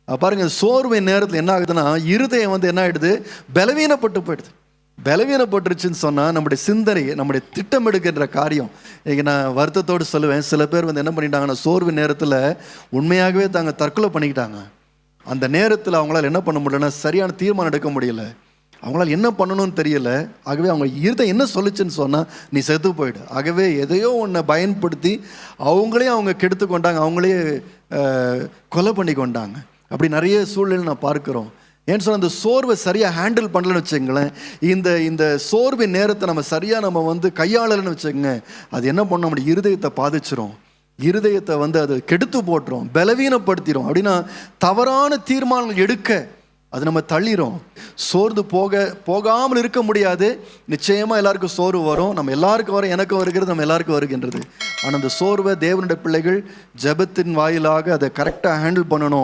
பாருங்க, சோர்வின் நேரத்தில் என்ன ஆகுதுன்னா இருதயம் வந்து என்ன ஆகிடுது, பலவீனப்பட்டு போயிடுது. பலவீனப்பட்டுருச்சுன்னு சொன்னால் நம்முடைய சிந்தனை, நம்முடைய திட்டமிடுகின்ற காரியம். இங்கே நான் வருத்தத்தோடு சொல்லுவேன், சில பேர் வந்து என்ன பண்ணிட்டாங்கன்னா சோர்வு நேரத்தில் உண்மையாகவே தாங்க தற்கொலை பண்ணிக்கிட்டாங்க. அந்த நேரத்தில் அவங்களால என்ன பண்ண முடியலன்னா சரியான தீர்மானம் எடுக்க முடியல, அவங்களால என்ன பண்ணணும்னு தெரியல. ஆகவே அவங்க இருதயம் என்ன சொல்லிச்சுன்னு சொன்னால் நீ செத்து போயிடு. ஆகவே எதையோ ஒன்றை பயன்படுத்தி அவங்களே அவங்க கெடுத்து கொண்டாங்க, அவங்களே கொலை பண்ணி கொண்டாங்க. அப்படி நிறைய சூழ்நிலை நான் பார்க்குறோம். ஏன்னு சொன்னால் அந்த சோர்வை சரியாக ஹேண்டில் பண்ணலன்னு வச்சுங்களேன், இந்த சோர்வின் நேரத்தை நம்ம சரியாக நம்ம வந்து கையாளலைன்னு வச்சுக்கோங்க, அது என்ன பண்ண நம்முடைய இருதயத்தை பாதிச்சிரும். இருதயத்தை வந்து அது கெடுத்து போட்டுரும், பலவீனப்படுத்திடும். அப்படின்னா தவறான தீர்மானங்கள் எடுக்க அது நம்ம தள்ளிடும். சோர்ந்து போகாமல் இருக்க முடியாது. நிச்சயமாக எல்லாருக்கும் சோர்வு வரும், நம்ம எல்லாருக்கும் வரும், எனக்கும் வருகிறது, நம்ம எல்லாருக்கும் வருகின்றது. ஆனால் அந்த சோர்வை தேவனுடைய பிள்ளைகள் ஜெபத்தின் வாயிலாக அதை கரெக்டாக ஹேண்டில் பண்ணணும்.